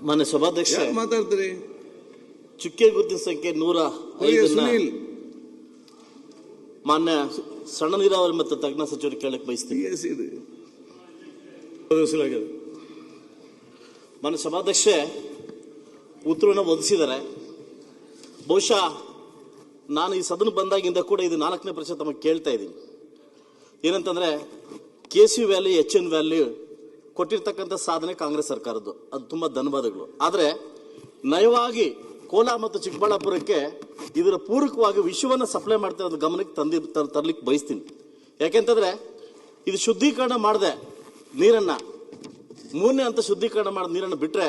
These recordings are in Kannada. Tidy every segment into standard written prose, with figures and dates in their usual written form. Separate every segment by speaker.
Speaker 1: ಮಾನ್ಯ ಸಭಾಧ್ಯಕ್ಷ
Speaker 2: ಮಾತಾಡ್ತೀರಿ.
Speaker 1: ಚುಕ್ಕೆ ಗುರುತಿನ ಸಂಖ್ಯೆ 105 ಮಾನ್ಯ ಸಣ್ಣ ನೀರಾವರಿ ಮತ್ತು ತಜ್ಞ ಸಚಿವರಿಗೆ ಕೇಳಕ್ಕೆ ಬಯಸ್ತೀನಿ. ಮಾನ್ಯ ಸಭಾಧ್ಯಕ್ಷ ಉತ್ತರವನ್ನು ಒದಗಿಸಿದ್ದಾರೆ. ಬಹುಶಃ ನಾನು ಈ ಸದನ ಬಂದಾಗಿಂದ ಕೂಡ ಇದು 4ನೇ ಪ್ರಶ್ನೆ ತಮಗೆ ಕೇಳ್ತಾ ಇದ್ದೀನಿ. ಏನಂತಂದ್ರೆ KC ವ್ಯಾಲಿ HN ವ್ಯಾಲಿ ಕೊಟ್ಟಿರ್ತಕ್ಕಂಥ ಸಾಧನೆ ಕಾಂಗ್ರೆಸ್ ಸರ್ಕಾರದ್ದು, ಅದು ತುಂಬಾ ಧನ್ಯವಾದಗಳು. ಆದರೆ ನಯವಾಗಿ ಕೋಲಾರ ಮತ್ತು ಚಿಕ್ಕಬಳ್ಳಾಪುರಕ್ಕೆ ಇದರ ಪೂರಕವಾಗಿ ವಿಷಯವನ್ನು ಸಪ್ಲೈ ಮಾಡ್ತಾ ಇರೋದು ಗಮನಕ್ಕೆ ತರಲಿಕ್ಕೆ ಬಯಸ್ತೀನಿ. ಯಾಕೆಂತಂದ್ರೆ ಇದು ಶುದ್ಧೀಕರಣ ಮಾಡದೆ ನೀರನ್ನ 3ನೇ ಹಂತ ಶುದ್ಧೀಕರಣ ಮಾಡಿದ ನೀರನ್ನು ಬಿಟ್ರೆ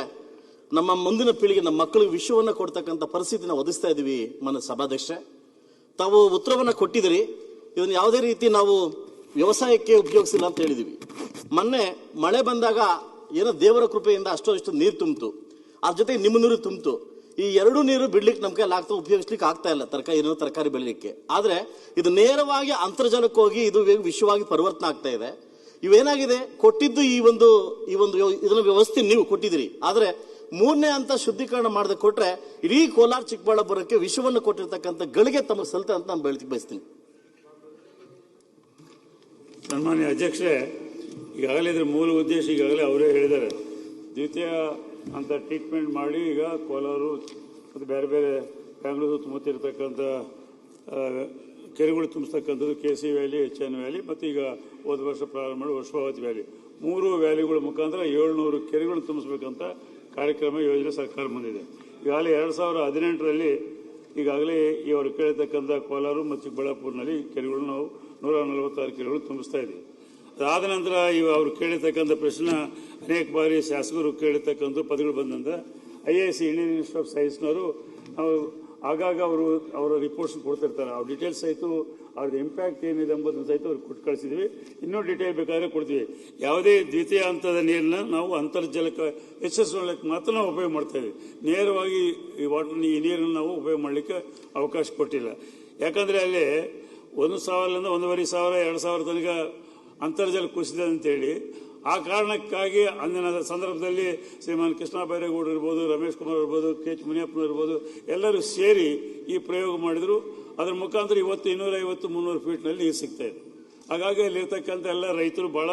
Speaker 1: ನಮ್ಮ ಮುಂದಿನ ಪೀಳಿಗೆ ನಮ್ಮ ಮಕ್ಕಳಿಗೆ ವಿಷಯವನ್ನು ಕೊಡ್ತಕ್ಕಂಥ ಪರಿಸ್ಥಿತಿನ ಒದಗಿಸ್ತಾ ಇದೀವಿ. ಮಾನ್ಯ ಸಭಾಧ್ಯಕ್ಷ, ತಾವು ಉತ್ತರವನ್ನು ಕೊಟ್ಟಿದ್ದೀರಿ. ಇದನ್ನು ಯಾವುದೇ ರೀತಿ ನಾವು ವ್ಯವಸಾಯಕ್ಕೆ ಉಪಯೋಗಿಸಿಲ್ಲ ಅಂತ ಹೇಳಿದೀವಿ. ಮೊನ್ನೆ ಮಳೆ ಬಂದಾಗ ಏನೋ ದೇವರ ಕೃಪೆಯಿಂದ ಅಷ್ಟು ನೀರು ತುಂಬಿತು, ಅದ್ರ ಜೊತೆ ನಿಮ್ಮ ನೀರು ತುಂಬಿತು. ಈ 2 ನೀರು ಬಿಡ್ಲಿಕ್ಕೆ ನಮ್ಮ ಕೈಲಿ ಉಪಯೋಗಿಸ್ಲಿಕ್ಕೆ ಆಗ್ತಾ ಇಲ್ಲ ತರಕಾರಿ ಬೆಳಿಲಿಕ್ಕೆ. ಆದ್ರೆ ಇದು ನೇರವಾಗಿ ಅಂತರ್ಜಲಕ್ಕೆ ಹೋಗಿ ಇದು ವಿಶ್ವವಾಗಿ ಪರಿವರ್ತನೆ ಆಗ್ತಾ ಇದೆ. ಇವೇನಾಗಿದೆ, ಕೊಟ್ಟಿದ್ದು ಈ ಒಂದು ಇದನ್ನ ವ್ಯವಸ್ಥೆ ನೀವು ಕೊಟ್ಟಿದ್ದೀರಿ. ಆದ್ರೆ 3ನೇ ಹಂತ ಶುದ್ಧೀಕರಣ ಮಾಡದೆ ಕೊಟ್ರೆ ಇಡೀ ಕೋಲಾರ ಚಿಕ್ಕಬಳ್ಳಾಪುರಕ್ಕೆ ವಿಷವನ್ನು ಕೊಟ್ಟಿರ್ತಕ್ಕಂಥ ಗಳಿಗೆ ತಮಗೆ ಸಲ್ತ ಅಂತ ನಾನು ಬೆಳಕಿಗೆ ಬಯಸ್ತೀನಿ.
Speaker 3: ಸನ್ಮಾನ್ಯ ಅಧ್ಯಕ್ಷರೇ, ಈಗಾಗಲೇ ಇದ್ರ ಮೂಲ ಉದ್ದೇಶ ಈಗಾಗಲೇ ಅವರೇ ಹೇಳಿದ್ದಾರೆ. ದ್ವಿತೀಯ ಅಂತ ಟ್ರೀಟ್ಮೆಂಟ್ ಮಾಡಿ ಈಗ ಕೋಲಾರು ಮತ್ತು ಬೇರೆ ಬೇರೆ ಬೆಂಗಳೂರು ಸುತ್ತಮುತ್ತಿರ್ತಕ್ಕಂಥ ಕೆರೆಗಳು ತುಂಬಿಸ್ತಕ್ಕಂಥದ್ದು KC ವ್ಯಾಲಿ, HN ವ್ಯಾಲಿ ಮತ್ತು ಈಗ ಹೋದ ವರ್ಷ ಪ್ರಾರಂಭ ಮಾಡಿ ವರ್ಷಾವತಿ ವ್ಯಾಲಿ, 3 ವ್ಯಾಲಿಗಳ ಮುಖಾಂತರ 700 ಕೆರೆಗಳು ತುಂಬಿಸ್ಬೇಕಂತ ಕಾರ್ಯಕ್ರಮ ಯೋಜನೆ ಸರ್ಕಾರ ಬಂದಿದೆ. ಈಗಾಗಲೇ 2018ರಲ್ಲಿ ಈಗಾಗಲೇ ಇವರು ಕೇಳಿರ್ತಕ್ಕಂಥ ಕೋಲಾರ ಮತ್ತು ಚಿಕ್ಕಬಳ್ಳಾಪುರನಲ್ಲಿ ಕೆರೆಗಳು ನಾವು 146 ಕೆರೆಗಳು ತುಂಬಿಸ್ತಾ ಇದ್ದೀವಿ. ಅದಾದ ನಂತರ ಅವರು ಕೇಳಿರ್ತಕ್ಕಂಥ ಪ್ರಶ್ನೆ ಅನೇಕ ಬಾರಿ ಶಾಸಕರು ಕೇಳಿರ್ತಕ್ಕಂಥ ಪದಗಳು ಬಂದಂತ IISc ಇಂಡಿಯನ್ ಇನ್ಸ್ಟಿಟ್ಯೂಟ್ ಆಫ್ ಸೈನ್ಸ್ನವರು ನಾವು ಆಗಾಗ ಅವರ ರಿಪೋರ್ಟ್ಸ್ ಕೊಡ್ತಿರ್ತಾರೆ. ಅವ್ರ ಡೀಟೇಲ್ಸ್ ಸಹಿತ ಅವ್ರದ್ದು ಇಂಪ್ಯಾಕ್ಟ್ ಏನಿದೆ ಎಂಬುದನ್ನು ಸಹಿತ ಅವ್ರಿಗೆ ಕೊಟ್ಟು ಕಳಿಸಿದ್ವಿ. ಇನ್ನೂ ಡೀಟೇಲ್ ಬೇಕಾದ್ರೆ ಕೊಡ್ತೀವಿ. ಯಾವುದೇ ದ್ವಿತೀಯ ಹಂತದ ನೀರನ್ನ ನಾವು ಅಂತರ್ಜಲಕ್ಕೆ ಹೆಚ್ಚಿಸಲಿಕ್ಕೆ ಮಾತ್ರ ನಾವು ಉಪಯೋಗ ಮಾಡ್ತಾ ಇದ್ದೀವಿ. ನೇರವಾಗಿ ಈ ನೀರನ್ನು ನಾವು ಉಪಯೋಗ ಮಾಡಲಿಕ್ಕೆ ಅವಕಾಶ ಕೊಟ್ಟಿಲ್ಲ. ಯಾಕಂದ್ರೆ ಅಲ್ಲಿ 1,000ರಿಂದ 1,500, 2,000 ತನಕ ಅಂತರ್ಜಲ ಕುಸಿದೆ ಅಂತೇಳಿ ಆ ಕಾರಣಕ್ಕಾಗಿ ಅಂದಿನ ಸಂದರ್ಭದಲ್ಲಿ ಶ್ರೀಮಾನ್ ಕೃಷ್ಣ ಬೈರೇಗೌಡರು ಇರ್ಬೋದು, ರಮೇಶ್ ಕುಮಾರ್ ಇರ್ಬೋದು, KH ಮುನಿಯಪ್ಪನವರು ಇರ್ಬೋದು, ಎಲ್ಲರೂ ಸೇರಿ ಈ ಪ್ರಯೋಗ ಮಾಡಿದ್ರು. ಅದರ ಮುಖಾಂತರ ಇವತ್ತು 250-300 ಫೀಟ್ನಲ್ಲಿ ನೀರು ಸಿಗ್ತಾ ಇದೆ. ಹಾಗಾಗಿ ಅಲ್ಲಿರ್ತಕ್ಕಂಥ ಎಲ್ಲ ರೈತರು ಬಹಳ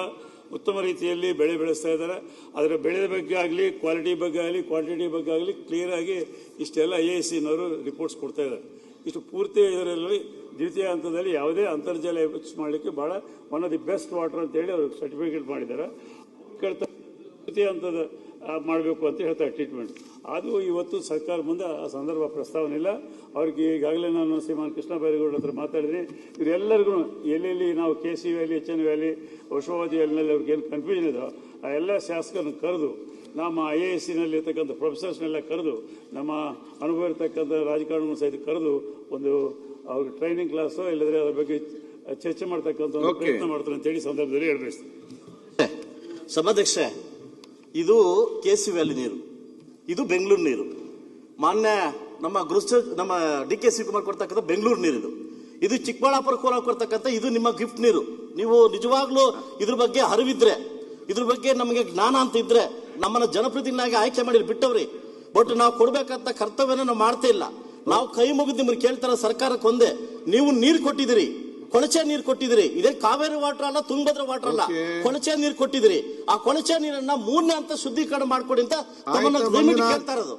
Speaker 3: ಉತ್ತಮ ರೀತಿಯಲ್ಲಿ ಬೆಳೆ ಬೆಳೆಸ್ತಾ ಇದ್ದಾರೆ. ಅದರ ಬೆಳೆ ಬಗ್ಗೆ ಆಗಲಿ, ಕ್ವಾಲಿಟಿ ಬಗ್ಗೆ ಆಗಲಿ, ಕ್ವಾಂಟಿಟಿ ಬಗ್ಗೆ ಆಗಲಿ ಕ್ಲಿಯರ್ ಆಗಿ ಇಷ್ಟೆಲ್ಲ IIScನವರು ರಿಪೋರ್ಟ್ಸ್ ಕೊಡ್ತಾ ಇದ್ದಾರೆ. ಇಷ್ಟು ಪೂರ್ತಿ ಇದರಲ್ಲಿ ದ್ವಿತೀಯ ಹಂತದಲ್ಲಿ ಯಾವುದೇ ಅಂತರ್ಜಲ ಮಾಡಲಿಕ್ಕೆ ಬಹಳ one of the best water ಅಂತ ಹೇಳಿ ಅವ್ರಿಗೆ ಸರ್ಟಿಫಿಕೇಟ್ ಮಾಡಿದ್ದಾರೆ. ದ್ವಿತೀಯ ಹಂತದ ಮಾಡಬೇಕು ಅಂತ ಹೇಳ್ತಾರೆ ಟ್ರೀಟ್ಮೆಂಟ್. ಅದು ಇವತ್ತು ಸರ್ಕಾರ ಮುಂದೆ ಆ ಸಂದರ್ಭ ಪ್ರಸ್ತಾವನೆ ಇಲ್ಲ. ಅವ್ರಿಗೆ ಈಗಾಗಲೇ ನಾನು ಶ್ರೀಮಾನ್ ಕೃಷ್ಣ ಬೈರೇಗೌಡ ಹತ್ರ ಮಾತಾಡಿದ್ದೀನಿ. ಇವರೆಲ್ಲರಿಗೂ ಎಲ್ಲೆಲ್ಲಿ ನಾವು KC ವ್ಯಾಲಿ, HN ವ್ಯಾಲಿ, ವರ್ಷಾವತಿ ವ್ಯಾಲಿನಲ್ಲಿ ಅವ್ರಿಗೆ ಏನು ಕನ್ಫ್ಯೂಷನ್ ಇದೋ ಆ ಎಲ್ಲ ಶಾಸಕರನ್ನು ಕರೆದು, ನಮ್ಮ IIScನಲ್ಲಿ ಇರ್ತಕ್ಕಂಥ ಪ್ರೊಫೆಸರ್ಸ್ನೆಲ್ಲ ಕರೆದು, ನಮ್ಮ ಅನುಭವ ಇರ್ತಕ್ಕಂಥ ರಾಜಕಾರಣವನ್ನು ಸಹಿತ ಕರೆದು ಒಂದು ಅವ್ರಿಗೆ ಟ್ರೈನಿಂಗ್ ಕ್ಲಾಸು ಇಲ್ಲದ್ರೆ ಅದ್ರ ಬಗ್ಗೆ ಚರ್ಚೆ ಮಾಡ್ತಕ್ಕಂಥ ಪ್ರಯತ್ನ ಮಾಡ್ತಾರೆ ಅಂತ ಹೇಳಿ ಸಂದರ್ಭದಲ್ಲಿ ಹೇಳ್ಬೇಕು.
Speaker 1: ಸಭಾಧ್ಯಕ್ಷ, ಇದು KC ವ್ಯಾಲಿ ನೀರು, ಇದು ಬೆಂಗಳೂರು ನೀರು. ಮಾನ್ಯ ನಮ್ಮ DK ಶಿವಕುಮಾರ್ ಕೊಡ್ತಕ್ಕಂಥ ಬೆಂಗಳೂರು ನೀರು. ಇದು ಚಿಕ್ಕಬಳ್ಳಾಪುರ ಕೋಲಾರ ಕೊಡ್ತಕ್ಕಂಥ ಇದು ನಿಮ್ಮ ಗಿಫ್ಟ್ ನೀರು. ನೀವು ನಿಜವಾಗ್ಲೂ ಇದ್ರ ಬಗ್ಗೆ ಅರಿವಿದ್ರೆ, ಇದ್ರ ಬಗ್ಗೆ ನಮಗೆ ಜ್ಞಾನ ಅಂತ ಇದ್ರೆ ನಮ್ಮನ್ನ ಜನಪ್ರತಿನಿಧಿಯಾಗಿ ಆಯ್ಕೆ ಮಾಡಿ ಬಿಟ್ಟವ್ರಿ. ಬಟ್ ನಾವು ಕೊಡ್ಬೇಕಂತ ಕರ್ತವ್ಯನ ನಾವು ಮಾಡ್ತಾ ಇಲ್ಲ. ನಾವು ಕೈ ಮುಗಿದು ನಿಮ್ಗೆ ಕೇಳ್ತಾರ ಸರ್ಕಾರಕ್ಕೆ ಒಂದೇ, ನೀವು ನೀರು ಕೊಟ್ಟಿದ್ದೀರಿ, ಕೊಳಚೆ ನೀರು ಕೊಟ್ಟಿದ್ದೀರಿ. ಇದೇ ಕಾವೇರಿ ವಾಟರ್ ಅಲ್ಲ, ತುಂಗಭದ್ರಾ ವಾಟರ್ ಅಲ್ಲ, ಕೊಳಚೆ ನೀರು ಕೊಟ್ಟಿದ್ದೀರಿ. ಆ ಕೊಳಚೆ ನೀರನ್ನ 3ನೇ ಹಂತ ಶುದ್ಧೀಕರಣ ಮಾಡ್ಕೊಡಿ ಅಂತ ಕೇಳ್ತಾ ಇರೋದು.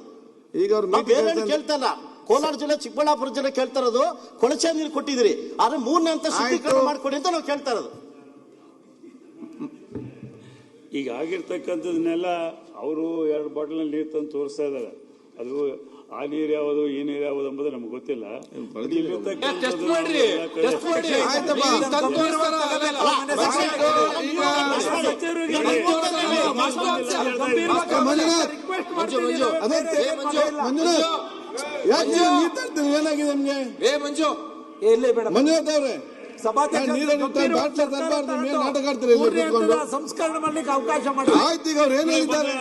Speaker 1: ಈಗ ಬೇರೆ ಕೇಳ್ತಾ ಇಲ್ಲ. ಕೋಲಾರ ಜಿಲ್ಲೆ, ಚಿಕ್ಕಬಳ್ಳಾಪುರ ಜಿಲ್ಲೆ ಕೇಳ್ತಾ ಇರೋದು ಕೊಳಚೆ ನೀರು ಕೊಟ್ಟಿದ್ದೀರಿ, ಆದ್ರೆ 3ನೇ ಹಂತ ಶುದ್ಧೀಕರಣ ಮಾಡ್ಕೊಡಿ ಅಂತ ನಾವು ಕೇಳ್ತಾ ಇರೋದು.
Speaker 3: ಈಗ ಆಗಿರ್ತಕ್ಕಂಥದನ್ನೆಲ್ಲ ಅವರು 2 ಬಾಟಲ್ನಲ್ಲಿ ನೀರು ತಂದು ತೋರಿಸ್ತಾ ಇದ್ದಾರೆ. ಅದು ಆ ನೀರು ಯಾವುದು, ಈ ನೀರು ಯಾವುದು ಎಂಬುದು ನಮ್ಗೆ ಗೊತ್ತಿಲ್ಲ.
Speaker 2: ಏನಾಗಿದೆ ನಿಮ್ಗೆ? ಮಂಜುನಾಥ್ ಅವ್ರೆ,
Speaker 4: ಸಂಸ್ಕರಣೆ ಮಾಡ್ಲಿಕ್ಕೆ ಅವಕಾಶ ಮಾಡಿ.
Speaker 2: ಆಯ್ತು, ಈಗ ಅವ್ರು ಏನ್ ಹೇಳಿದ್ದಾರೆ?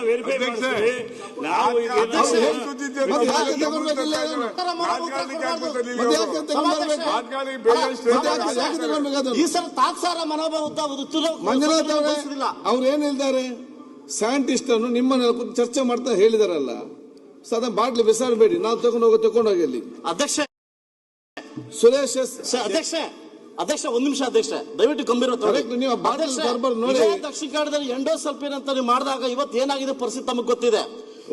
Speaker 1: ಈ ಸಲ ತಾತ್ಸಾರ ಮನೋಭಾವ
Speaker 2: ಮಂಜುನಾಥ್ ಅವ್ರೆ, ಅವ್ರು ಏನ್ ಹೇಳಿದ್ದಾರೆ? ಸೈಂಟಿಸ್ಟ್ ಅನ್ನು ನಿಮ್ಮನ್ನ ಕೂತು ಚರ್ಚೆ ಮಾಡ್ತಾ ಹೇಳಿದಾರಲ್ಲ, ಸದಾ ಬಾಟ್ಲಿ ಬಿಸಾಡಬೇಡಿ, ನಾವು ತಗೊಂಡೋಗಿ ಅಲ್ಲಿ.
Speaker 1: ಅಧ್ಯಕ್ಷ
Speaker 2: ಸುರೇಶ್ ಎಸ್
Speaker 1: ಅಧ್ಯಕ್ಷ ಒಂದ್ ನಿಮಿಷ ಅಧ್ಯಕ್ಷ, ದಯವಿಟ್ಟು ಗಂಭೀರ
Speaker 2: Correct, ನೀವು ಆ ಬಾಟಲ್ ಕಾರ್ಬಾರ್ ನೋಡಿ.
Speaker 1: ದಕ್ಷಿಣ ಕನ್ನಡದಲ್ಲಿ ಎಂಡೋಸಲ್ಫಿನ್ ಅಂತ ನೀವು ಮಾಡಿದಾಗ ಇವತ್ತು ಏನಾಗಿದೆ ಪರಿಸ್ಥಿತಿ ತಮಗೆ ಗೊತ್ತಿದೆ.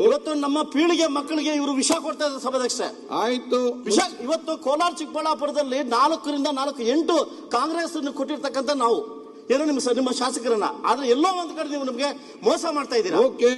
Speaker 1: ಇವತ್ತು ನಮ್ಮ ಪೀಳಿಗೆ ಮಕ್ಕಳಿಗೆ ಇವರು ವಿಷ ಕೊಡ್ತಾ ಇದ್ದಾರೆ ಸಭಾಧ್ಯಕ್ಷ.
Speaker 2: ಆಯ್ತು,
Speaker 1: ವಿಷ ಇವತ್ತು ಕೋಲಾರ ಚಿಕ್ಕಬಳ್ಳಾಪುರದಲ್ಲಿ 4ರಿಂದ 8 ಕಾಂಗ್ರೆಸ್ ಕೊಟ್ಟಿರ್ತಕ್ಕಂಥ ನಾವು ಏನೋ ನಿಮ್ಮ ಶಾಸಕರನ್ನ, ಆದ್ರೆ ಎಲ್ಲೋ ಒಂದ್ ಕಡೆ ನೀವು ನಮಗೆ ಮೋಸ ಮಾಡ್ತಾ ಇದ್ದೀರಾ.
Speaker 2: ಓಕೆ.